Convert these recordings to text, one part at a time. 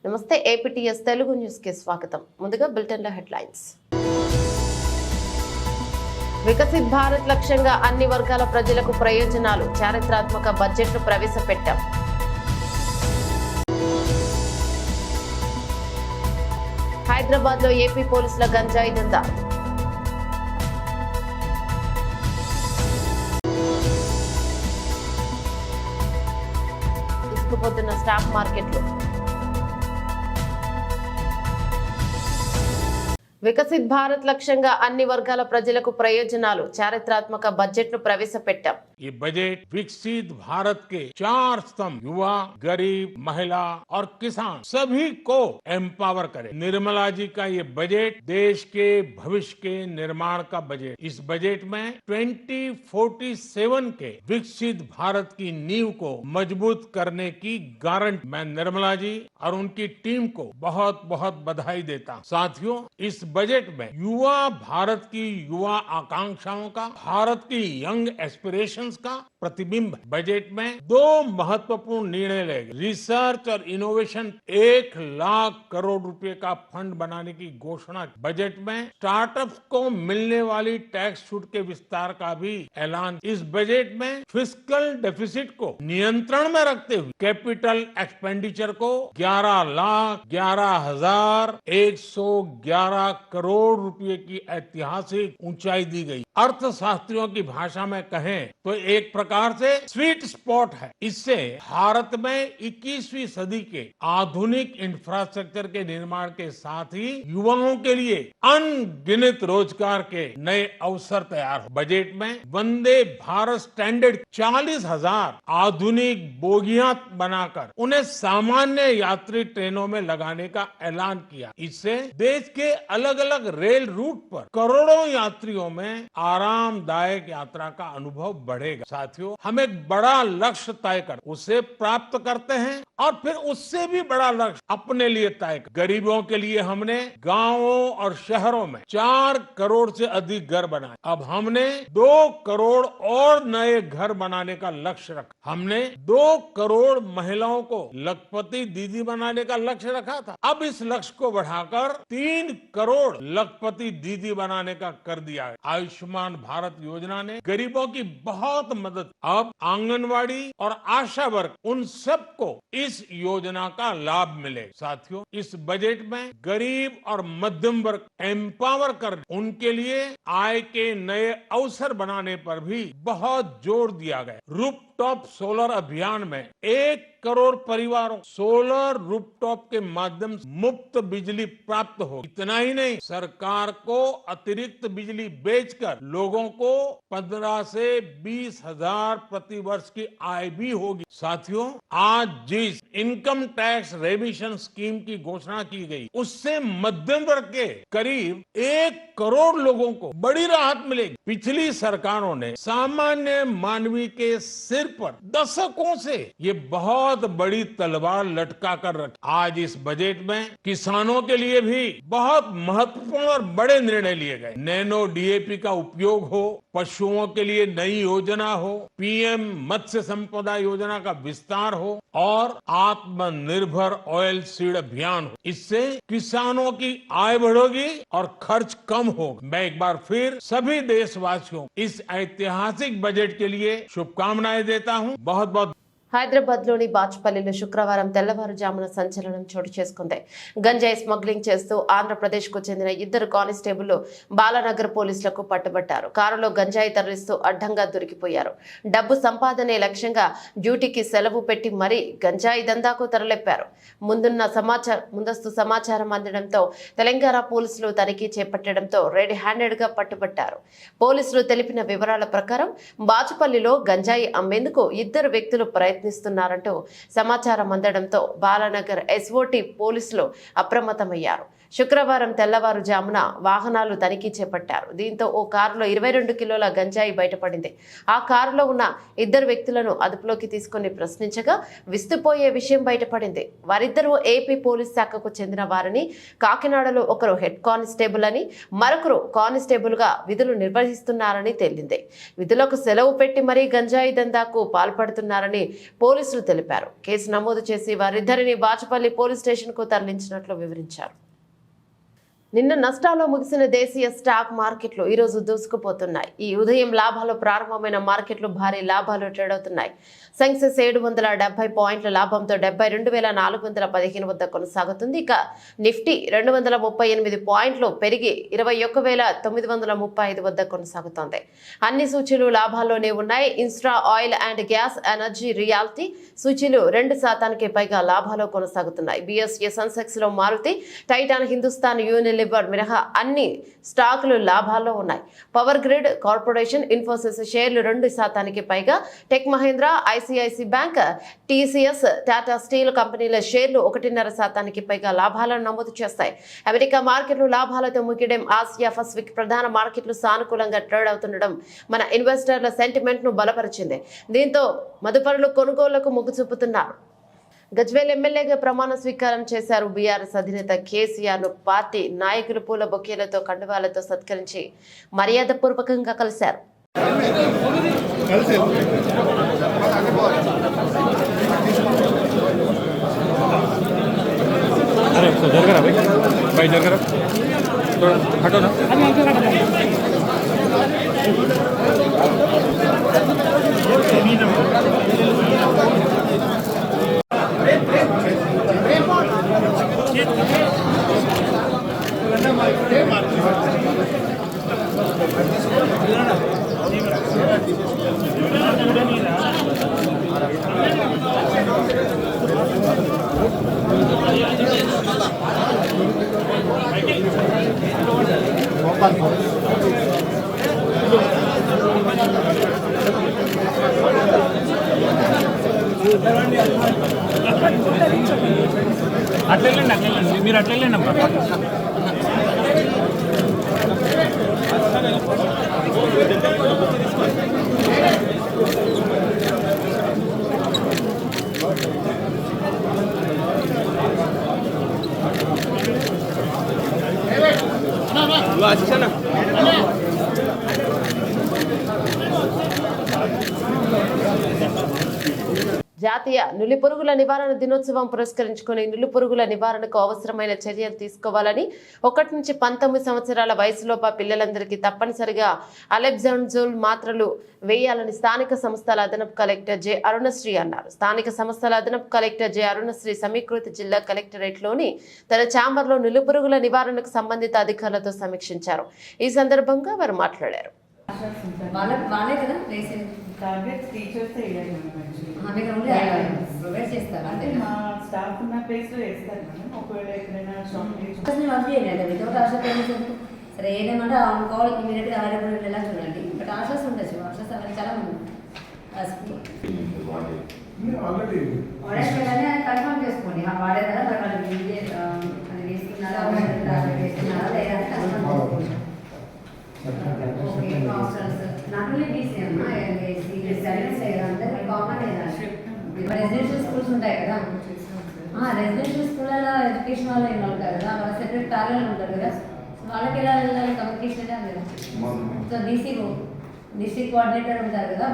నమస్తే APTS Telugu news కి స్వాగతం. ముందుగా బులెటిన్ లో హెడ్లైన్స్. వికసిత్ భారత్ లక్ష్యంగా అన్ని వర్గాల ప్రజలకు ప్రయోజనాలు, చారిత్రాత్మక బడ్జెట్ను ప్రవేశపెట్టాం. హైదరాబాద్ లో ఏపీ పోలీసుల గంజాయి దందా. ఇసుకుపోతున్న స్టాక్ మార్కెట్లు. వికసిత్ భారత్ లక్ష్యంగా అన్ని వర్గాల ప్రజలకు ప్రయోజనాలు, చారిత్రాత్మక బడ్జెట్ను ప్రవేశపెట్టాం. ये बजट विकसित भारत के 4 स्तंभ युवा, गरीब, महिला और किसान सभी को एम्पावर करे। निर्मला जी का ये बजट देश के भविष्य के निर्माण का बजट। इस बजट में 2047 के विकसित भारत की नींव को मजबूत करने की गारंटी। मैं निर्मला जी और उनकी टीम को बहुत बहुत बधाई देता हूं। साथियों, इस बजट में युवा भारत की युवा आकांक्षाओं का, भारत की यंग एस्पिरेशंस का प्रतिबिंब है। बजट में 2 महत्वपूर्ण निर्णय लिए गए। रिसर्च और इनोवेशन 1 लाख करोड़ रुपए का फंड बनाने की घोषणा। बजट में स्टार्टअप्स को मिलने वाली टैक्स छूट के विस्तार का भी ऐलान। इस बजट में फिस्कल डेफिसिट को नियंत्रण में रखते हुए कैपिटल एक्सपेंडिचर को 11,11,111 करोड़ रुपए की ऐतिहासिक ऊंचाई दी गई। अर्थशास्त्रियों की भाषा में कहें तो एक प्रकार से स्वीट स्पॉट है। इससे भारत में 21वीं सदी के आधुनिक इंफ्रास्ट्रक्चर के निर्माण के साथ ही युवाओं के लिए अनगिनत रोजगार के नए अवसर तैयार हो। बजट में वंदे भारत स्टैंडर्ड 40,000 आधुनिक बोगियां बनाकर उन्हें सामान्य यात्री ट्रेनों में लगाने का ऐलान किया। इससे देश के अलग अलग रेल रूट पर करोड़ों यात्रियों में आरामदायक यात्रा का अनुभव बढ़ेगा। साथियों, हम एक बड़ा लक्ष्य तय कर उसे प्राप्त करते हैं और फिर उससे भी बड़ा लक्ष्य अपने लिए तय कर। गरीबों के लिए हमने गांवों और शहरों में 4 करोड़ से अधिक घर बनाए। अब हमने 2 करोड़ और नए घर बनाने का लक्ष्य रखा। हमने 2 करोड़ महिलाओं को लखपति दीदी बनाने का लक्ष्य रखा था। अब इस लक्ष्य को बढ़ाकर 3 करोड़ लखपति दीदी बनाने का कर दिया है। आयुष्मान भारत योजना ने गरीबों की बहुत मदद। अब आंगनवाड़ी और आशा वर्ग उन सबको इस योजना का लाभ मिले। साथियों, इस बजट में गरीब और मध्यम वर्ग एम्पावर कर उनके लिए आय के नए अवसर बनाने पर भी बहुत जोर दिया गया। रूफटॉप सोलर अभियान में 1 करोड़ परिवारों सोलर रूफटॉप के माध्यम से मुफ्त बिजली प्राप्त हो। इतना ही नहीं, सरकार को अतिरिक्त बिजली बेचकर लोगों को 15 से 20 हजार प्रति वर्ष की आय भी होगी। साथियों, आज जिस इनकम टैक्स रेमिशन स्कीम की घोषणा की गई, उससे मध्यम वर्ग के करीब 1 करोड़ लोगों को बड़ी राहत मिलेगी। पिछली सरकारों ने सामान्य मानवी के सिर पर दशकों से ये बहुत बड़ी तलवार लटका कर रखी। आज इस बजट में किसानों के लिए भी बहुत महत्वपूर्ण और बड़े निर्णय लिए गए। नैनो डीएपी का उपयोग हो, पशुओं के लिए नई योजना हो, पीएम मत्स्य संपदा योजना का विस्तार हो और आत्मनिर्भर ऑयल सीड अभियान हो। इससे किसानों की आय बढ़ेगी और खर्च कम होगा। मैं एक बार फिर सभी देशवासियों इस ऐतिहासिक बजट के लिए शुभकामनाएं देता हूं। बहुत बहुत హైదరాబాద్ లోని బాచ్పల్లిలో శుక్రవారం తెల్లవారుజామున సంచలనం చోటు చేసుకుంది. గంజాయి స్మగ్లింగ్ చేస్తూ ఆంధ్రప్రదేశ్ కు చెందిన 2 కానిస్టేబుళ్లు బాలానగర్ పోలీసులకు పట్టుబట్టారు. కారులో గంజాయి తరలిస్తూ అడ్డంగా దొరికిపోయారు. డబ్బు సంపాదనే లక్ష్యంగా డ్యూటీకి సెలవు పెట్టి మరీ గంజాయి దందాకు తరలిప్పారు. ముందస్తు సమాచారం అందడంతో తెలంగాణ పోలీసులు తనిఖీ చేపట్టడంతో రెడ్ హ్యాండెడ్ గా పట్టుబట్టారు. పోలీసులు తెలిపిన వివరాల ప్రకారం బాచుపల్లిలో గంజాయి అమ్మేందుకు 2 వ్యక్తులు ప్రయత్నిస్తున్నారంటూ సమాచారం అందడంతో బాలానగర్ ఎస్ఓటీ పోలీసులు అప్రమత్తమయ్యారు. శుక్రవారం తెల్లవారుజామున వాహనాలు తనిఖీ చేపట్టారు. దీంతో ఓ కారులో 22 కిలోల గంజాయి బయటపడింది. ఆ కారులో ఉన్న 2 వ్యక్తులను అదుపులోకి తీసుకుని ప్రశ్నించగా విస్తుపోయే విషయం బయటపడింది. వారిద్దరూ ఏపీ పోలీస్ శాఖకు చెందిన వారని, కాకినాడలో ఒకరు హెడ్ కానిస్టేబుల్ అని, మరొకరు కానిస్టేబుల్ గా విధులు నిర్వహిస్తున్నారని తేలింది. విధులకు సెలవు పెట్టి మరీ గంజాయి దందాకు పాల్పడుతున్నారని పోలీసులు తెలిపారు. కేసు నమోదు చేసి వారిద్దరిని బాచుపల్లి పోలీస్ స్టేషన్ కు తరలించినట్లు వివరించారు. నిన్న నష్టాల్లో ముగిసిన దేశీయ స్టాక్ మార్కెట్లు ఈ రోజు దూసుకుపోతున్నాయి. ఈ ఉదయం లాభాలు ప్రారంభమైన మార్కెట్లు భారీ లాభాలు ట్రేడ్ అవుతున్నాయి. సెన్సెక్స్ 770 పాయింట్ల లాభంతో 72,415 వద్ద కొనసాగుతుంది. ఇక నిఫ్టీ 238 పాయింట్లు పెరిగి 21,935 వద్ద కొనసాగుతోంది. అన్ని సూచీలు లాభాల్లోనే ఉన్నాయి. Infra oil and gas, energy, reality సూచీలు 2% పైగా లాభాలు కొనసాగుతున్నాయి. BSE సెన్సెక్స్ లో మారుతి, టైటాన్, హిందుస్థాన్ యూనిలివర్ మినహా అన్ని స్టాకులు లాభాల్లో ఉన్నాయి. పవర్ గ్రిడ్ కార్పొరేషన్, ఇన్ఫోసిస్ షేర్లు 2% పైగా, tech Mahindra, ICICI bank, TCS, Tata steel కంపెనీల షేర్లు 1.5% పైగా లాభాలను నమోదు చేస్తాయి. అమెరికా మార్కెట్లు లాభాలతో ముగియడం, ఆసియా పసిఫిక్ ప్రధాన మార్కెట్లు సానుకూలంగా ట్రేడ్ అవుతుండడం మన ఇన్వెస్టర్ల సెంటిమెంట్ ను బలపరిచింది. దీంతో మదుపరులు కొనుగోళ్లకు మొగ్గు చూపుతున్నారు. గజ్వేల్ ఎమ్మెల్యేగా ప్రమాణ స్వీకారం చేశారు. బీఆర్ఎస్ అధినేత కేసీఆర్ ను పార్టీ నాయకులు పూల బొకేలతో, కండువాలతో సత్కరించి మర్యాదపూర్వకంగా కలిశారు. అట్లెళ్ళండి మీరు అట్లెళ్ళండి అమ్మా. జాతీయ నులిపురుగుల నివారణ దినోత్సవం పురస్కరించుకుని నులిపురుగుల నివారణకు అవసరమైన చర్యలు తీసుకోవాలని 1 నుంచి 19 సంవత్సరాల వయసులోప పిల్లలందరికీ తప్పనిసరిగా అలెబ్జాంజోల్ మాత్రలు వేయాలని స్థానిక సంస్థల అదనపు కలెక్టర్ జె అరుణశ్రీ అన్నారు. స్థానిక సంస్థల అదనపు కలెక్టర్ జె అరుణశ్రీ సమీకృత జిల్లా కలెక్టరేట్లోని తన ఛాంబర్లో నులిపురుగుల నివారణకు సంబంధిత అధికారులతో సమీక్షించారు. ఈ సందర్భంగా వారు మాట్లాడారు. వాళ్ళే కదా టార్గెట్స్ టీచర్స్ ప్రొవైడ్ చేస్తారు అంటే మా స్టాఫ్ ఉన్న ప్లేస్ లో వేస్తారు మేడం. ఒకవేళ ఎక్కడైనా షార్టేజ్ వితౌట్ ఆశా పేరెంట్స్ సరే ఏదేమంటే ఆన్ కాల్ ఇమీడియట్గా అవైలబుల్ ఉండేలా చూడండి. బట్ ఆశాస్ ఉండొచ్చు, ఆశాస్ అవైలబుల్ చాలా మంది వాడేనే కన్ఫర్మ్ చేసుకోండి. వాడే కదా మరి వాళ్ళు అది వేసుకున్నారా వేసుకున్నారా లేదా కన్ఫర్మ్ చేసుకోండి. Okay hostels not only BC అమ్మా, అందరూ కామన్ రెసిడెన్షియల్ స్కూల్స్ ఉంటాయి కదా. రెసిడెన్షియల్ స్కూల్లో ఎడ్యుకేషన్ వాళ్ళు ఏమి ఉంటారు కదా, వాళ్ళ సెపరేట్ ప్యారల్ ఉంటారు కదా, వాళ్ళకి ఎలా వెళ్ళాలి కమ్యూనికేషన్ కదా. సో డిస్ట్రిక్ట్ కోఆర్డినేటర్ ఉంటారు కదా,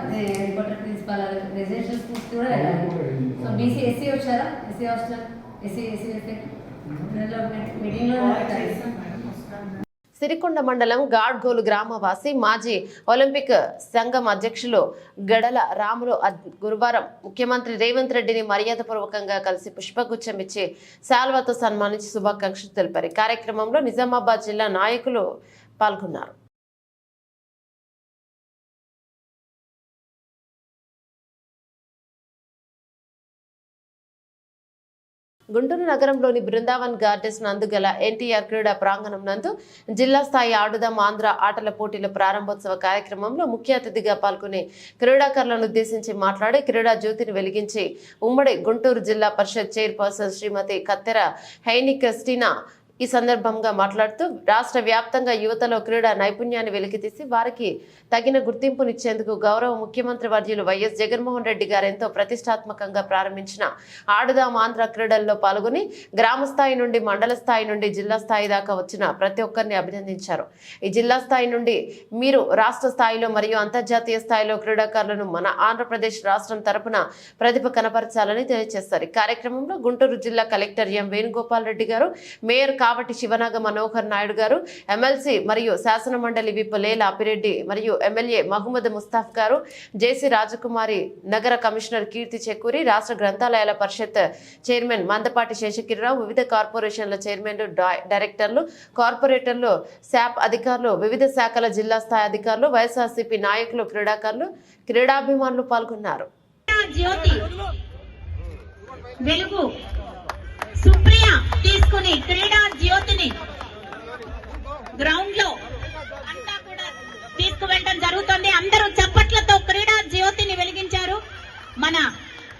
రిపోర్టర్ ప్రిన్సిపాల్, రెసిడెన్షియల్ స్కూల్స్ కూడా వెళ్ళాలి. సో బీసీ ఎస్సీ వచ్చారా, ఎస్సీ హాస్టల్ ఎస్సీ మీటింగ్లో సిరికొండ మండలం గాడ్గోలు గ్రామవాసి మాజీ ఒలింపిక్ సంఘం అధ్యక్షులు గడల రాములు గురువారం ముఖ్యమంత్రి రేవంత్ రెడ్డిని మర్యాదపూర్వకంగా కలిసి పుష్పగుచ్చం ఇచ్చి శాల్వాతో సన్మానించి శుభాకాంక్షలు తెలిపారు. కార్యక్రమంలో నిజామాబాద్ జిల్లా నాయకులు పాల్గొన్నారు. గుంటూరు నగరంలోని బృందావన్ గార్డెన్స్ నందు గల ఎన్టీఆర్ క్రీడా ప్రాంగణం నందు జిల్లా స్థాయి ఆడుదాం ఆంధ్ర ఆటల పోటీల ప్రారంభోత్సవ కార్యక్రమంలో ముఖ్య అతిథిగా పాల్గొని క్రీడాకారులను ఉద్దేశించి మాట్లాడి క్రీడా జ్యోతిని వెలిగించి ఉమ్మడి గుంటూరు జిల్లా పరిషత్ చైర్పర్సన్ శ్రీమతి కత్తెర హైని క్రిస్టినా ఈ సందర్భంగా మాట్లాడుతూ రాష్ట్ర వ్యాప్తంగా యువతలో క్రీడా నైపుణ్యాన్ని వెలికితీసి వారికి తగిన గుర్తింపునిచ్చేందుకు గౌరవ ముఖ్యమంత్రి వర్యులు వైఎస్ జగన్మోహన్ రెడ్డి గారు ఎంతో ప్రతిష్టాత్మకంగా ప్రారంభించిన ఆడుదాం ఆంధ్ర క్రీడల్లో పాల్గొని గ్రామ స్థాయి నుండి మండల స్థాయి నుండి జిల్లా స్థాయి దాకా వచ్చిన ప్రతి ఒక్కరిని అభినందించారు. ఈ జిల్లా స్థాయి నుండి మీరు రాష్ట్ర స్థాయిలో మరియు అంతర్జాతీయ స్థాయిలో క్రీడాకారులను మన ఆంధ్రప్రదేశ్ రాష్ట్రం తరపున ప్రతిభ కనపరచాలని తెలియజేస్తారు. ఈ కార్యక్రమంలో గుంటూరు జిల్లా కలెక్టర్ ఎం వేణుగోపాల్ రెడ్డి గారు, మేయర్ కావటి శివనాగ మనోహర్ నాయుడు గారు, ఎమ్మెల్సీ మరియు శాసన మండలి విప్ లేల అపిరెడ్డి మరియు ఎమ్మెల్యే మహమ్మద్ ముస్తాఫ్ గారు, జేసీ రాజకుమారి, నగర కమిషనర్ కీర్తి చెక్కూరి, రాష్ట్ర గ్రంథాలయాల పరిషత్ చైర్మన్ మందపాటి శేషగిరిరావు, వివిధ కార్పొరేషన్ల చైర్మన్లు, డైరెక్టర్లు, కార్పొరేటర్లు, శాప్ అధికారులు, వివిధ శాఖల జిల్లా స్థాయి అధికారులు, వైఎస్ఆర్సీపీ నాయకులు, క్రీడాకారులు, క్రీడాభిమానులు పాల్గొన్నారు. జ్యోతి వెలుగు సుప్రియ తీసుకుని క్రీడా జ్యోతిని గ్రౌండ్ లో అంతా కూడా తీసుకువెళ్ళడం జరుగుతుంది. అందరూ చప్పట్లతో క్రీడా జ్యోతిని వెలిగించారు. మన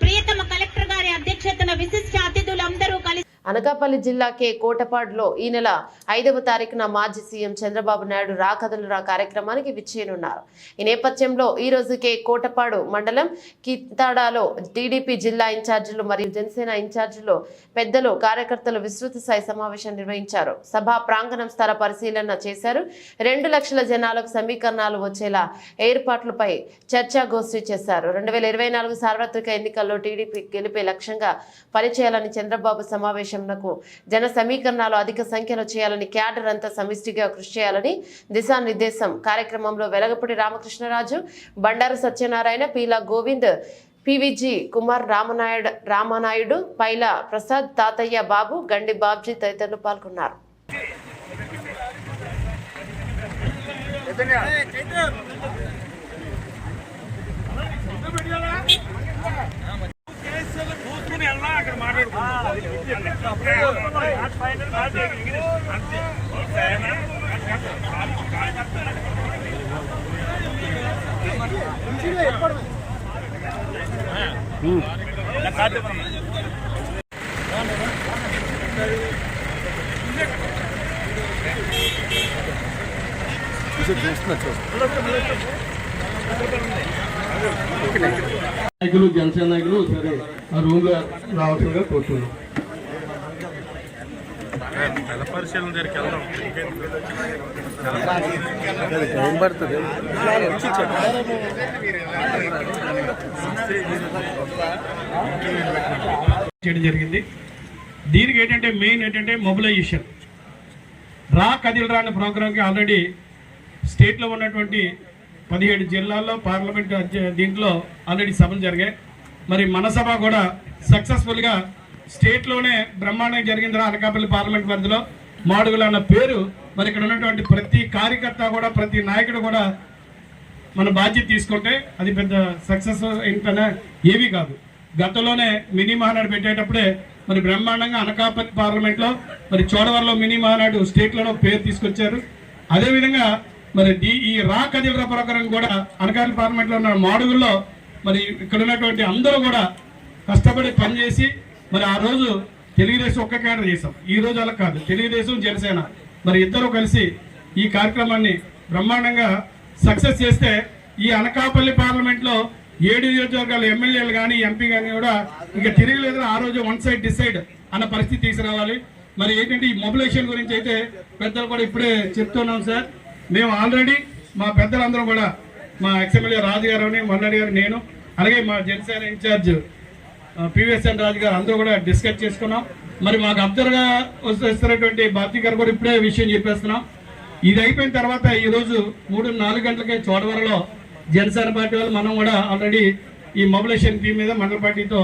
ప్రియతమ కలెక్టర్ గారి అధ్యక్షతన విశిష్ట అతిథులందరూ కలిసి అనకాపల్లి జిల్లా కే కోటపాడులో ఈ నెల 5వ తారీఖున మాజీ సీఎం చంద్రబాబు నాయుడు రాకథలురా కార్యక్రమానికి విచ్చేయనున్నారు. ఈ నేపథ్యంలో ఈ రోజు కే కోటపాడు మండలం కిత్తాడాలో టీడీపీ జిల్లా ఇన్ఛార్జీలు మరియు జనసేన ఇన్ఛార్జీలు, పెద్దలు, కార్యకర్తలు విస్తృత స్థాయి సమావేశం నిర్వహించారు. సభా ప్రాంగణం స్థల పరిశీలన చేశారు. 2 లక్షల జనాలకు సమీకరణాలు వచ్చేలా ఏర్పాట్లపై చర్చాగోష్ఠి చేశారు. 2024 సార్వత్రిక ఎన్నికల్లో టీడీపీ గెలిపే లక్ష్యంగా పనిచేయాలని చంద్రబాబు సమావేశం జన సమీకరణాలు అధిక సంఖ్యలో చేయాలని, క్యాడర్ అంతా సమిష్టిగా కృషి చేయాలని దిశానిర్దేశం. కార్యక్రమంలో వెలగపూడి రామకృష్ణరాజు, బండారు సత్యనారాయణ, పీలా గోవింద్, పివిజి కుమార్, రామనాయుడు, పైలా ప్రసాద్, తాతయ్య బాబు, గండి బాబ్జీ తదితరులు పాల్గొన్నారు. నాయకులు, జనసేన నాయకులు సరే ఆ రూమ్ లో రావాల్సిందిగా కోరుతున్నాం. పరిశీలన దగ్గరికి వెళ్దాం. చేయడం జరిగింది. దీనికి ఏంటంటే మెయిన్ ఏంటంటే మొబిలైజేషన్. రా కదిల్ రాని ప్రోగ్రామ్కి ఆల్రెడీ స్టేట్లో ఉన్నటువంటి 17 జిల్లాల్లో పార్లమెంట్ దీంట్లో ఆల్రెడీ సభలు జరిగాయి. మరి మన సభ కూడా సక్సెస్ఫుల్గా స్టేట్లోనే బ్రహ్మాండంగా జరిగిందిరా అనకాపల్లి పార్లమెంట్ పరిధిలో. మాడుగులు అన్న పేరు మరి ఇక్కడ ఉన్నటువంటి ప్రతి కార్యకర్త కూడా, ప్రతి నాయకుడు కూడా మన బాధ్యత తీసుకుంటే అది పెద్ద సక్సెస్ ఏంటనే ఏమీ కాదు. గతంలోనే మినీ మహానాడు పెట్టేటప్పుడే మరి బ్రహ్మాండంగా అనకాపల్లి పార్లమెంట్లో, మరి చోడవరంలో మినీ మహానాడు స్టేట్లోనో పేరు తీసుకొచ్చారు. అదేవిధంగా మరి ఈ రా కదిల్రా ప్రోగ్రాం కూడా అనకాపల్లి పార్లమెంట్లో ఉన్న మాడుగుల్లో మరి ఇక్కడ ఉన్నటువంటి అందరూ కూడా కష్టపడి పనిచేసి మరి ఆ రోజు తెలుగుదేశం ఒక్క కేడర్ చేసాం. ఈ రోజు అలా కాదు, తెలుగుదేశం, జనసేన మరి ఇద్దరు కలిసి ఈ కార్యక్రమాన్ని బ్రహ్మాండంగా సక్సెస్ చేస్తే ఈ అనకాపల్లి పార్లమెంట్లో 7 నియోజకవర్గాల ఎమ్మెల్యేలు కానీ, ఎంపీ కానీ కూడా ఇంకా తిరగలేదు. ఆ రోజు వన్ సైడ్ డిసైడ్ అన్న పరిస్థితి తీసుకురావాలి. మరి ఏంటంటే ఈ మొబిలైజేషన్ గురించి అయితే పెద్దలు కూడా ఇప్పుడే చెప్తున్నాం సార్. మేము ఆల్రెడీ మా పెద్దలందరం కూడా, మా ఎక్స్ఎమ్మెల్యే రాజు గారు, మల్లాడి గారు, నేను, అలాగే మా జనసేన ఇన్ఛార్జ్ పివిఎస్ఎన్ రాజు గారు అందరూ కూడా డిస్కస్ చేసుకున్నాం. మరి మాకు అబ్జర్వ్గా వస్తున్నటువంటి భారతీ గారు కూడా ఇప్పుడే విషయం చెప్పేస్తున్నాం. ఇది అయిపోయిన తర్వాత ఈరోజు 3-4 గంటలకే చోడవరంలో జనసేన పార్టీ వాళ్ళు మనం కూడా ఆల్రెడీ ఈ మొబిలైజేషన్ టీం మీద మండల పార్టీతో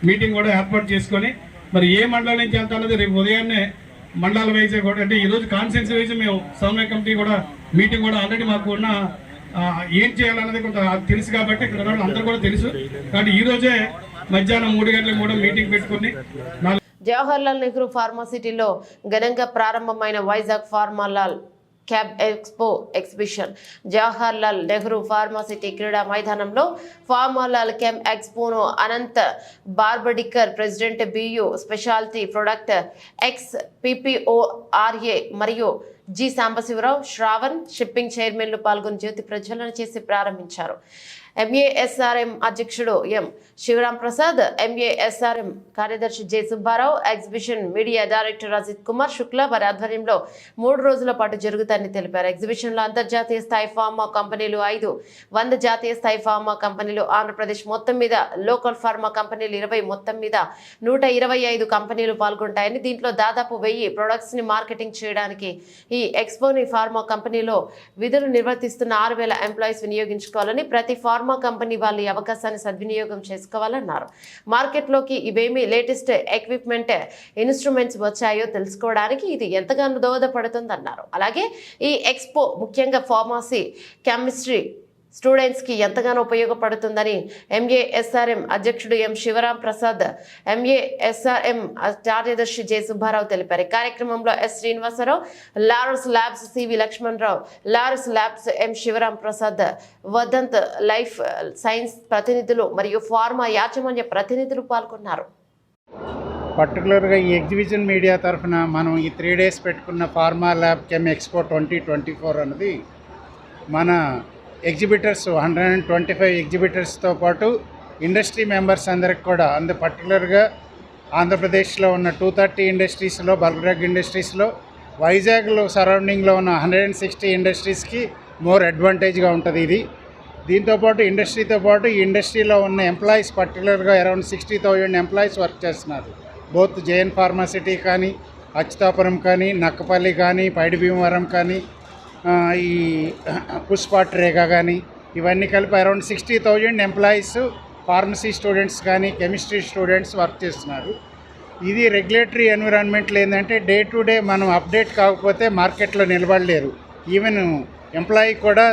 మీటింగ్ కూడా ఏర్పాటు చేసుకొని మరి ఏ మండలం నుంచి ఎంత అన్నది రేపు ఉదయాన్నే మండల వైజ్ కూడా, అంటే ఈరోజు కాన్స్టిట్యూన్సీ వైజ్ మేము సమన్వయ కమిటీ కూడా మీటింగ్ కూడా ఆల్రెడీ మాకు ఉన్న ఏం చేయాలన్నది కొంత తెలుసు కాబట్టి ఇక్కడ అందరూ కూడా తెలుసు. కాబట్టి ఈ రోజే మధ్యాహ్నం 3 గంటలకు కూడా మీటింగ్ పెట్టుకుని జవహర్లాల్ నెహ్రూ ఫార్మాసిటీలో ఘనంగా ప్రారంభమైన వైజాగ్ ఫార్మాలాల్ క్యాబ్ expo exhibition Jawaharlal Nehru pharma city క్రీడా మైదానంలో ఫార్మాలాల్ కెమ్ ఎక్స్పోను అనంత్ బార్బడికర్ ప్రెసిడెంట్ బియు స్పెషాలిటీ ప్రొడక్ట్ ఎక్స్ పిపిఓఆర్ఏ మరియు జి సాంబశివరావు శ్రావణ్ షిప్పింగ్ చైర్మన్లు పాల్గొని జ్యోతి ప్రజ్వలన చేసి ప్రారంభించారు. ఎంఏఎస్ఆర్ఎం అధ్యక్షుడు ఎం శివరాం ప్రసాద్, ఎంఏఎస్ఆర్ఎం కార్యదర్శి J Subbarao, exhibition media director Ajith Kumar Shukla వారి ఆధ్వర్యంలో 3 రోజుల పాటు జరుగుతాయని తెలిపారు. ఎగ్జిబిషన్ లో అంతర్జాతీయ స్థాయి ఫార్మా కంపెనీలు 5, 100 జాతీయ స్థాయి ఫార్మా కంపెనీలు, ఆంధ్రప్రదేశ్ మొత్తం మీద లోకల్ ఫార్మా కంపెనీలు 20, మొత్తం మీద 125 కంపెనీలు పాల్గొంటాయని, దీంట్లో దాదాపు 1000 ప్రొడక్ట్స్ ని మార్కెటింగ్ చేయడానికి ఈ ఎక్స్పోని ఫార్మా కంపెనీలో విధులు నిర్వర్తిస్తున్న 6000 ఎంప్లాయీస్ వినియోగించుకోవాలని, ప్రతి ఫార్మా కంపెనీ వాళ్ళు ఈ అవకాశాన్ని సద్వినియోగం చేసుకోవాలన్నారు. మార్కెట్లోకి ఇవేమి లేటెస్ట్ ఎక్విప్మెంట్ ఇన్స్ట్రుమెంట్స్ వచ్చాయో తెలుసుకోవడానికి ఇది ఎంతగానో దోహదపడుతుందన్నారు. అలాగే ఈ ఎక్స్పో ముఖ్యంగా ఫార్మసీ, కెమిస్ట్రీ స్టూడెంట్స్ కి ఎంతగానో ఉపయోగపడుతుందని ఎంఏఎస్ఆర్ఎం అధ్యక్షుడు ఎం శివరాం ప్రసాద్, ఎంఏఎస్ఆర్ఎం కార్యదర్శి జె సుబ్బారావు తెలిపారు. కార్యక్రమంలో S Srinivasarao, Laurus labs CV Lakshmanarao, Laurus labs M Sivaram Prasad, Vedant life science ప్రతినిధులు మరియు ఫార్మా యాజమాన్య ప్రతినిధులు పాల్గొన్నారు. పర్టికులర్గా ఈ ఎగ్జిబిషన్ మీడియా తరఫున మనం ఈ 3 days పెట్టుకున్న ఫార్మా ల్యాబ్ కెమ్ ఎక్స్పో 2024 అన్నది మన ఎగ్జిబిటర్స్ 125 ఎగ్జిబిటర్స్తో పాటు ఇండస్ట్రీ మెంబర్స్ అందరికి కూడా పర్టికులర్గా ఆంధ్రప్రదేశ్లో ఉన్న 230 ఇండస్ట్రీస్లో, బల్క్ డ్రగ్ ఇండస్ట్రీస్లో, వైజాగ్లో సరౌండింగ్లో ఉన్న 160 ఇండస్ట్రీస్కి మోర్ అడ్వాంటేజ్గా ఉంటుంది ఇది. దీంతోపాటు ఇండస్ట్రీతో పాటు ఈ ఇండస్ట్రీలో ఉన్న ఎంప్లాయీస్ పర్టికులర్గా అరౌండ్ 60,000 ఎంప్లాయీస్ వర్క్ చేస్తున్నారు. బోత్ జేఎన్ ఫార్మాసిటీ కానీ, అచ్యుతాపురం కానీ, నక్కపల్లి కానీ, పైడి భీమవరం కానీ, ఈ పుష్పాట్రేగా కానీ, ఇవన్నీ కలిపి అరౌండ్ 60,000 ఎంప్లాయీస్ ఫార్మసీ స్టూడెంట్స్ కానీ, కెమిస్ట్రీ స్టూడెంట్స్ వర్క్ చేస్తున్నారు. ఇది రెగ్యులేటరీ ఎన్విరాన్మెంట్లో ఏంటంటే డే టు డే మనం అప్డేట్ కాకపోతే మార్కెట్లో నిలబడలేరు. ఈవెన్ ఎంప్లాయీ కూడా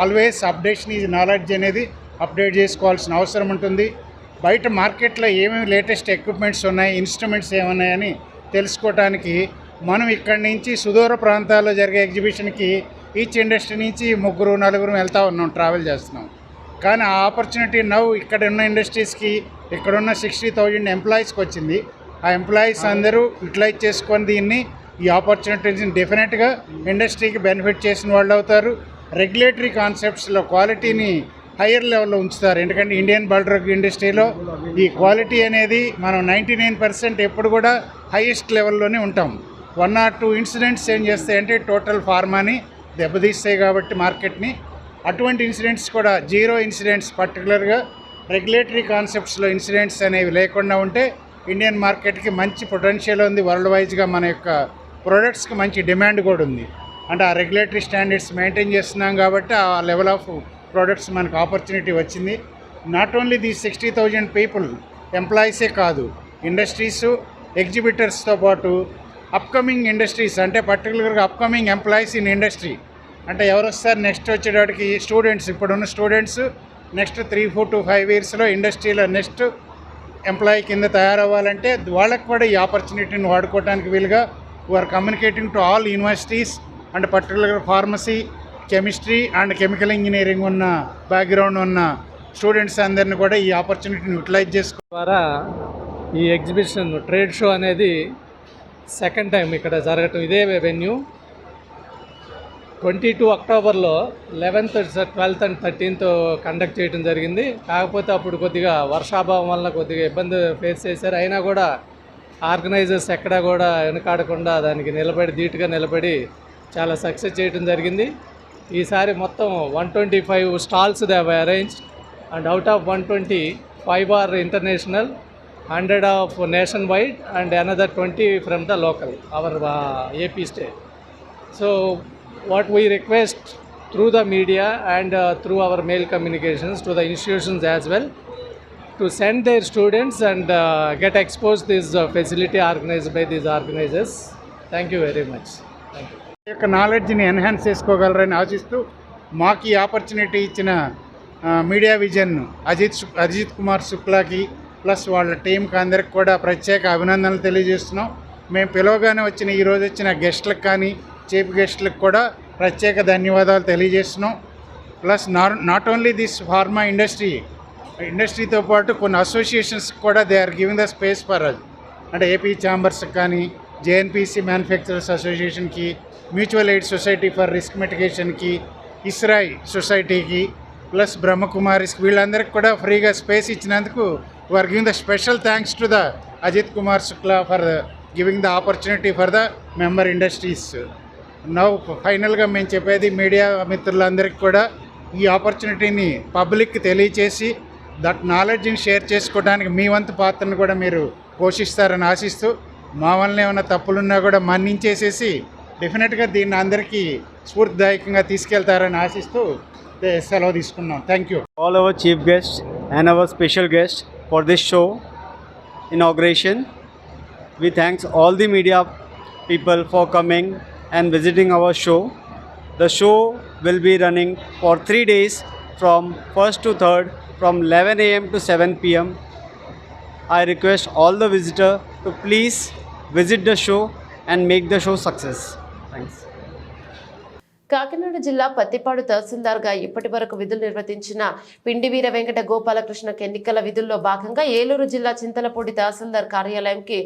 ఆల్వేస్ అప్డేషన్ ఈజ్ నాలెడ్జ్ అనేది అప్డేట్ చేసుకోవాల్సిన అవసరం ఉంటుంది. బయట మార్కెట్లో ఏమేమి లేటెస్ట్ ఎక్విప్మెంట్స్ ఉన్నాయి, ఇన్స్ట్రుమెంట్స్ ఏమున్నాయని తెలుసుకోవడానికి మనం ఇక్కడి నుంచి సుదూర ప్రాంతాల్లో జరిగే ఎగ్జిబిషన్కి ఈచ్ ఇండస్ట్రీ నుంచి 3-4 వెళ్తూ ఉన్నాం, ట్రావెల్ చేస్తున్నాం. కానీ ఆ ఆపర్చునిటీ ఇక్కడ ఉన్న ఇండస్ట్రీస్కి ఇక్కడున్న 60,000 ఎంప్లాయీస్కి వచ్చింది. ఆ ఎంప్లాయీస్ అందరూ యూటిలైజ్ చేసుకొని దీన్ని, ఈ ఆపర్చునిటీస్ని డెఫినెట్గా ఇండస్ట్రీకి బెనిఫిట్ చేసిన వాళ్ళు అవుతారు. రెగ్యులేటరీ కాన్సెప్ట్స్లో క్వాలిటీని హయ్యర్ లెవెల్లో ఉంచుతారు. ఎందుకంటే ఇండియన్ బల్క్ డ్రగ్ ఇండస్ట్రీలో ఈ క్వాలిటీ అనేది మనం 99% ఎప్పుడు కూడా హైయెస్ట్ లెవెల్లోనే ఉంటాం. 1 or 2 ఇన్సిడెంట్స్ ఏం చేస్తాయంటే టోటల్ ఫార్మాని దెబ్బతీస్తాయి కాబట్టి మార్కెట్ని. అటువంటి ఇన్సిడెంట్స్ కూడా 0 ఇన్సిడెంట్స్, పర్టికులర్గా రెగ్యులేటరీ కాన్సెప్ట్స్లో ఇన్సిడెంట్స్ అనేవి లేకుండా ఉంటే ఇండియన్ మార్కెట్కి మంచి పొటెన్షియల్ ఉంది. వరల్డ్ వైజ్గా మన యొక్క ప్రొడక్ట్స్కి మంచి డిమాండ్ కూడా ఉంది. అంటే ఆ రెగ్యులేటరీ స్టాండర్డ్స్ మెయింటైన్ చేస్తున్నాం కాబట్టి ఆ లెవెల్ ఆఫ్ ప్రొడక్ట్స్ మనకు ఆపర్చునిటీ వచ్చింది. నాట్ ఓన్లీ ది 60,000 పీపుల్ ఎంప్లాయీసే కాదు, ఇండస్ట్రీస్, ఎగ్జిబిటర్స్తో పాటు అప్కమింగ్ ఇండస్ట్రీస్, అంటే పర్టికులర్గా అప్కమింగ్ ఎంప్లాయీస్ ఇన్ ఇండస్ట్రీ అంటే ఎవరు వస్తారు నెక్స్ట్ వచ్చేటప్పటికి స్టూడెంట్స్, ఇప్పుడున్న స్టూడెంట్స్ నెక్స్ట్ 3-4 to 5 yearsలో ఇండస్ట్రీలో నెక్స్ట్ ఎంప్లాయీ కింద తయారవ్వాలంటే వాళ్ళకి కూడా ఈ ఆపర్చునిటీని వాడుకోవడానికి వీలుగా we're communicating to all universities and పర్టికులర్గా pharmacy, chemistry and chemical engineering ఉన్న బ్యాక్గ్రౌండ్ ఉన్న స్టూడెంట్స్ అందరిని కూడా ఈ ఆపర్చునిటీని యూటిలైజ్ చేసుకో ద్వారా ఈ ఎగ్జిబిషన్ ట్రేడ్ షో అనేది సెకండ్ టైం ఇక్కడ జరగటం. ఇదే వెన్యూ 22 అక్టోబర్లో 11th, 12th and 13th conduct చేయడం జరిగింది. కాకపోతే అప్పుడు కొద్దిగా వర్షాభావం వల్ల కొద్దిగా ఇబ్బంది ఫేస్ చేశారు. అయినా కూడా ఆర్గనైజర్స్ ఎక్కడా కూడా వెనకాడకుండా దానికి ధీటుగా నిలబడి చాలా సక్సెస్ చేయడం జరిగింది. ఈసారి మొత్తం 125 stalls they have arranged and out of 120, 5 are international, 100 of nation wide and another 20 from the local, our AP state. So what we request through the media and through our mail communications to the institutions as well to send their students and get exposed this facility organized by these organizers. Thank you very much. Thank you. యొక్క నాలెడ్జ్ని enhance చేసుకోగలరని ఆశిస్తూ మాకు ఈ opportunity ఇచ్చిన media vision Ajit Kumar శుక్లాకి plus వాళ్ళ టీంకి అందరికి కూడా ప్రత్యేక అభినందనలు తెలియజేస్తున్నాం. మేము పిలవగానే ఈరోజు వచ్చిన గెస్ట్లకు కానీ చీఫ్ గెస్ట్లకు కూడా ప్రత్యేక ధన్యవాదాలు తెలియజేస్తున్నాం. Plus not only this pharma ఇండస్ట్రీతో పాటు కొన్ని అసోసియేషన్స్ కూడా they are giving the space for us. అంటే ఏపీ ఛాంబర్స్ కానీ, జేఎన్పిసి మ్యానుఫ్యాక్చరర్స్ అసోసియేషన్కి, mutual aid society for risk మిటిగేషన్కి, ఇస్రాయ్ సొసైటీకి, ప్లస్ బ్రహ్మకుమారిస్కి, వీళ్ళందరికీ కూడా ఫ్రీగా స్పేస్ ఇచ్చినందుకు we're giving the special thanks to the Ajit Kumar Shukla for giving the opportunity for the member industries. Now ఫైనల్గా మేము చెప్పేది మీడియా మిత్రులందరికీ కూడా ఈ ఆపర్చునిటీని పబ్లిక్కి తెలియచేసి దట్ నాలెడ్జ్ని షేర్ చేసుకోవడానికి మీ వంతు పాత్రను కూడా మీరు పోషిస్తారని ఆశిస్తూ, మా వల్ల ఏమైనా తప్పులున్నా కూడా మన్నించేసేసి డెఫినెట్గా దీన్ని అందరికీ స్ఫూర్తిదాయకంగా తీసుకెళ్తారని ఆశిస్తూ సెలవు తీసుకున్నాం. Thank you. All our chief guests and our special guest for this show inauguration. We thanks all the media people for coming and visiting our show. The show will be running for 3 days from 1st to 3rd from 11 a.m. to 7 p.m. I request all the visitors to please visit the show and make the show success. Thanks. Kakinada జిల్లా పత్తిపాడు తహసీల్దార్గా ఇప్పటి వరకు విధులు నిర్వర్తించిన పిండి వీర వెంకట గోపాలకృష్ణకు ఎన్నికల విధుల్లో భాగంగా ఏలూరు జిల్లా చింతలపూడి తహసీల్దార్ కార్యాలయంకి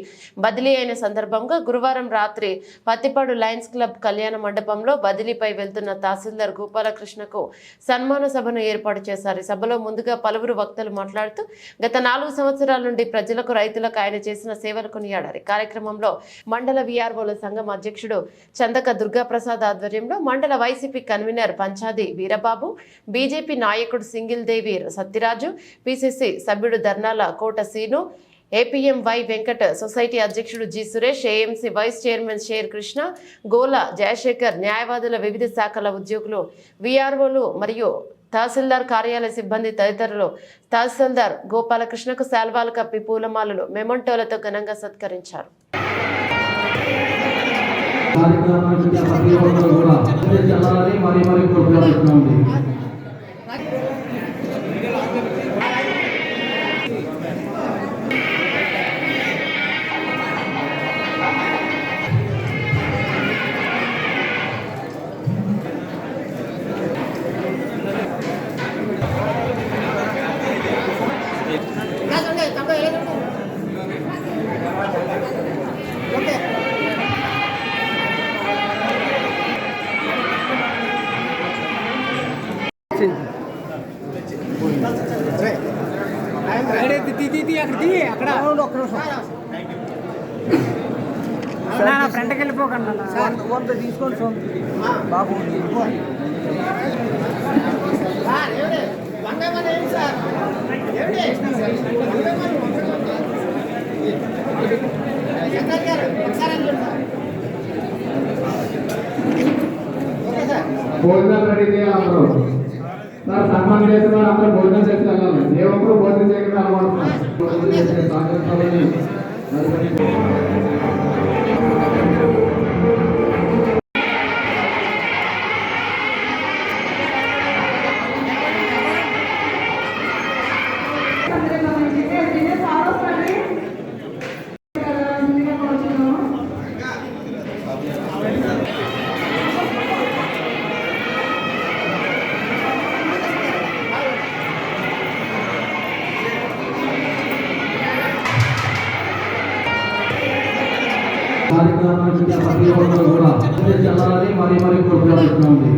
బదిలీ అయిన సందర్భంగా గురువారం రాత్రి పత్తిపాడు లయన్స్ క్లబ్ కళ్యాణ మండపంలో బదిలీపై వెళ్తున్న తహసీల్దార్ గోపాలకృష్ణకు సన్మాన సభను ఏర్పాటు చేశారు. ఈ సభలో ముందుగా పలువురు వక్తలు మాట్లాడుతూ గత 4 సంవత్సరాల నుండి ప్రజలకు, రైతులకు ఆయన చేసిన సేవలు కొనియాడారు. కార్యక్రమంలో మండల వీఆర్ఓల సంఘం అధ్యక్షుడు చందక దుర్గాప్రసాద్ ఆధ్వర్యంలో మండల YCP convener Panchadi Veerababu, BJP నాయకుడు సింగిల్ దేవి సత్యరాజు, పిసిసి సభ్యుడు ధర్నాల కోట సీను, ఏపీఎంవై వెంకట సొసైటీ అధ్యక్షుడు G Suresh, AMC vice chairman Sher Krishna, Gola Jayasekhar, న్యాయవాదుల వివిధ శాఖల ఉద్యోగులు, వీఆర్ఓలు మరియు తహసీల్దార్ కార్యాలయ సిబ్బంది తదితరులు తహసీల్దార్ గోపాలకృష్ణకు శాల్వాలు కప్పి పూలమాలలు, మెమంటోలతో ఘనంగా సత్కరించారు. ప్రతి ఒక్కరు కూడా చల్లాలని మరి కోరుకుంటున్నామండి. అక్కడ ఫ్రంట్కి వెళ్ళిపోకండి వంద తీసుకోండి బాబు. భోజనాలు రెడీ చేయాలి అందరూ. సార్ సన్మానం చేసిన వారు అందరూ భోజనం చేసి వెళ్ళాలి. ఏ ఒక్కరు భోజనం చేయకుండా అలవాటు. కార్యక్రమాన్ని ప్రతి ఒక్కరు కూడా చల్లాలని మరి కోరుకుంటున్నామండి.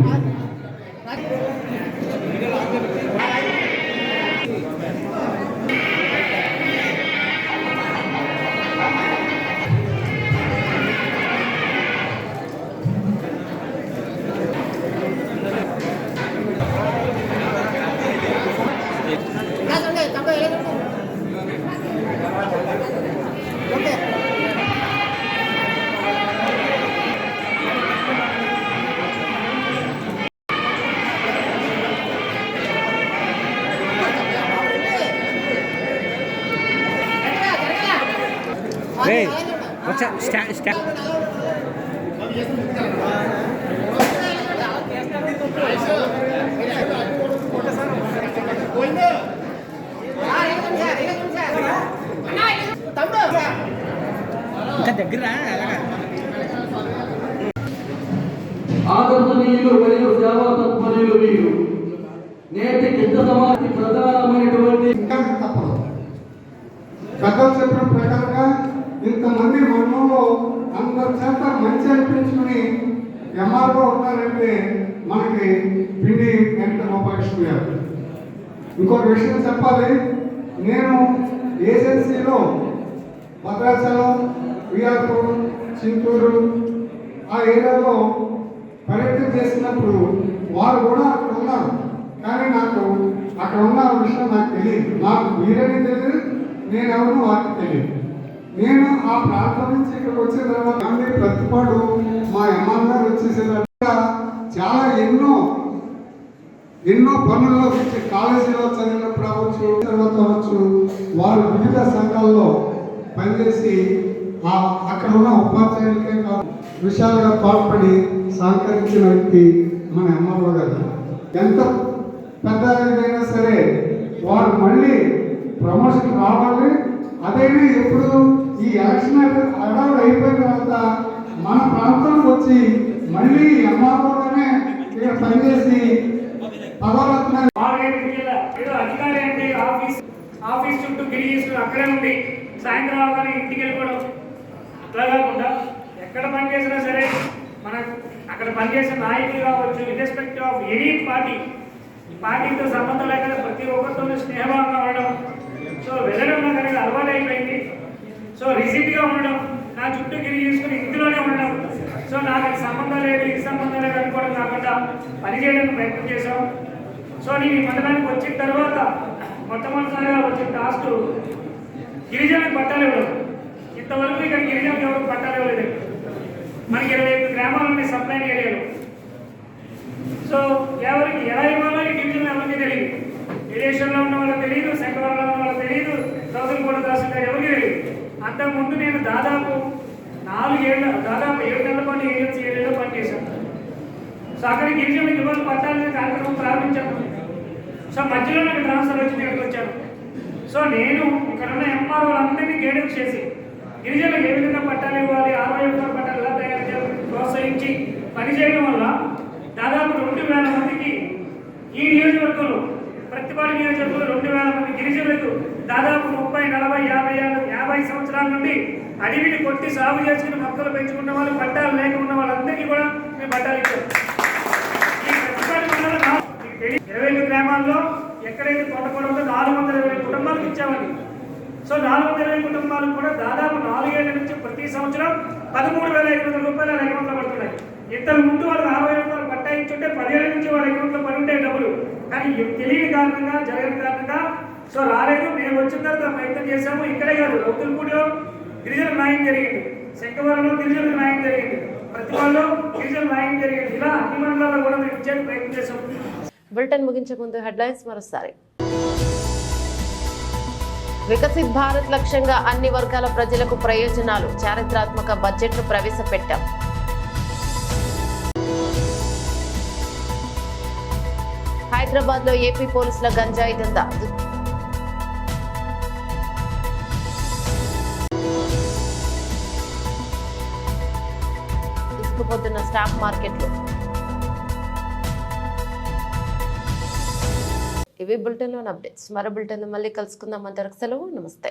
ఆదర్శనీయులు మరియు సేవా తత్పరులు వీరు. నేటి కింద సమాజానికి ప్రధానమైనటువంటి తప్పదు. పెద్దలు చెప్పిన ప్రకారంగా ఇంతమంది మనలో అందరి చేత మంచి అనిపించుకుని ఎంఆర్ఓ ఉన్నారంటే మనకి పిండి వెంట గోపాలకృష్ణ గారు. ఇంకొక విషయం చెప్పాలి, నేను ఏజెన్సీలో భద్రాచలం, విఆర్పూర్, చింతూరు ఆ ఏరియాలో పర్యటన చేసినప్పుడు వారు కూడా అక్కడ ఉన్నారు. కానీ నాకు అక్కడ ఉన్న విషయం నాకు తెలియదు. నాకు వీరని తెలియదు, నేను ఎవరు వారికి తెలియదు. నేను ఆ ప్రాంతం నుంచి ఇక్కడికి వచ్చిన తర్వాత ప్రతిపాడు మా ఎంఆర్ గారు వచ్చేసేదాకా చాలా ఎన్నో పనుల్లో కాలేజీలో చదివినప్పుడు అవ్వచ్చు, తర్వాత అవ్వచ్చు, వారు వివిధ సంఘాల్లో పనిచేసి అక్కడ ఉన్న ఉపాధ్యాయులకే విషయాలుగా తోడ్పడి సహకరించిన వ్యక్తి మన ఎంఆర్ఓ గారు. ఎంత పెద్ద అయినా సరే వారు మళ్ళీ ప్రమోషన్ రావాలి. అదేనే ఎప్పుడు ఈ ఎలక్షన్ అడవులు అయిపోయిన తర్వాత మన ప్రాంతానికి వచ్చి మళ్ళీ ఎంఆర్ఓగానే ఇక్కడ పనిచేసి పదవులు అధికారి అంటే ఆఫీస్ చుట్టూ తిరిగి అక్కడే ఉండి సాయంత్రం అవగానే ఇంటికి వెళ్ళిపోవడం అట్లా కాకుండా ఎక్కడ పనిచేసినా సరే మన అక్కడ పనిచేసే నాయకులు కావచ్చు, ఇర్రెస్పెక్టివ్ ఆఫ్ ఎనీ పార్టీతో సంబంధం లేకుండా ప్రతి ఒక్కరితో స్నేహభావంగా ఉండడం. సో వెళ్ళడం నాకు అనేది అలవాటు అయిపోయింది. సో రిజిడ్గా ఉండడం, నా చుట్టూ గిరి చేసుకుని ఇందులోనే ఉండడం. సో నాకు అది సంబంధం లేదు, ఇది సంబంధం లేదు అనుకోవడం కాకుండా పనిచేయడానికి ప్రయత్నం చేశాం. సో నేను ఈ మండలానికి వచ్చిన తర్వాత మొట్టమొదటిసారిగా వచ్చిన టాస్క్ గిరిజనులకు పట్టాలు ఇవ్వడం. ఇంతవరకు ఇక్కడ గిరిజనులకు ఎవరు పట్టాలు ఇవ్వలేదు. మనకి 25 గ్రామాలు ఉన్నాయి సప్లైన్ ఏరియాలో. సో ఎవరికి ఎలా ఇవ్వాలో ఈ డివిజన్ ఎవరికి తెలియదు. ఏరియేషన్లో ఉన్న వాళ్ళకి తెలియదు, శంకవరంలో ఉన్న వాళ్ళకి తెలియదు, సౌదర్కోట తహసీల్దార్ ఎవరికి తెలియదు. అంతకుముందు నేను దాదాపు 7 నెలల పాటు ఏజెన్సీ ఏరియాలో పనిచేశాను. సో అక్కడ గిరిజనులకు ఇవ్వాలి పట్టాలని కార్యక్రమం ప్రారంభించాను. సో మధ్యలో నాకు ట్రాన్స్ఫర్ వచ్చి ఇక్కడికి వచ్చాను. సో నేను ఇక్కడ ఉన్న ఎంఆర్ఓ అందరినీ గైడెన్స్ చేసి గిరిజనులకు ఏ విధంగా పట్టాలు ఇవ్వాలి, 61 పట్టాలు ఎలా తయారు చేయాలని ప్రోత్సహించి పనిచేయడం వల్ల దాదాపు 2000 మందికి ఈ నియోజకవర్గంలో ప్రతిపాడు నియోజకవర్గంలో 2000 మంది గిరిజనులకు దాదాపు 30, 40, 50 సంవత్సరాల నుండి అడవిని కొట్టి సాగు చేసుకుని మొక్కలు పెంచుకున్న వాళ్ళు, పట్టాలు లేక ఉన్న వాళ్ళందరికీ కూడా మేము పట్టాలు ఇచ్చాం. ఈ ప్రతిపాడు మండలం 25 గ్రామాల్లో ఎక్కడైతే కొండకొడంలో 420 కుటుంబాలకు ఇచ్చామని. సో 420 కుటుంబాలకు కూడా దాదాపు 4 ఏళ్ల నుంచి ప్రతి సంవత్సరం 13,500 రూపాయల అకౌంట్లో పడుతున్నాయి. ఇంతకు ముందు వాళ్ళు 60 రూపాయలు పట్టా ఇచ్చుంటే 10 ఏళ్ళ నుంచి వాళ్ళ అకౌంట్లో పడి ఉంటాయి డబ్బులు. కానీ తెలియని కారణంగా, జరగని కారణంగా సో రాలేదు. మేము వచ్చిన తర్వాత ప్రయత్నం చేశాము. ఇక్కడే కాదు, రౌతులపూడిలో గిరిజన న్యాయం జరిగింది, శంకవరంలో గిరిజన న్యాయం జరిగింది, ప్రతిపాడులో గిరిజన న్యాయం జరిగింది. ఇలా అన్ని మండలాల్లో కూడా మేము ఇచ్చే ప్రయత్నం చేశాము. బులెటిన్ ముగించే ముందు హెడ్లైన్స్ మరోసారి. వికసిత్ భారత్ లక్ష్యంగా అన్ని వర్గాల ప్రజలకు ప్రయోజనాలు, చారిత్రాత్మక బడ్జెట్ను ప్రవేశపెట్టాం. హైదరాబాద్ లో ఏపీ పోలీసుల గంజాయి దందా. దూసుకుపోతున్న స్టాక్ మార్కెట్లు. ఇవి బులెటిన్లోని అప్డేట్స్. మరో బులెటిన్ మళ్ళీ కలుసుకుందాం. అంతవరకు సెలవు. నమస్తే.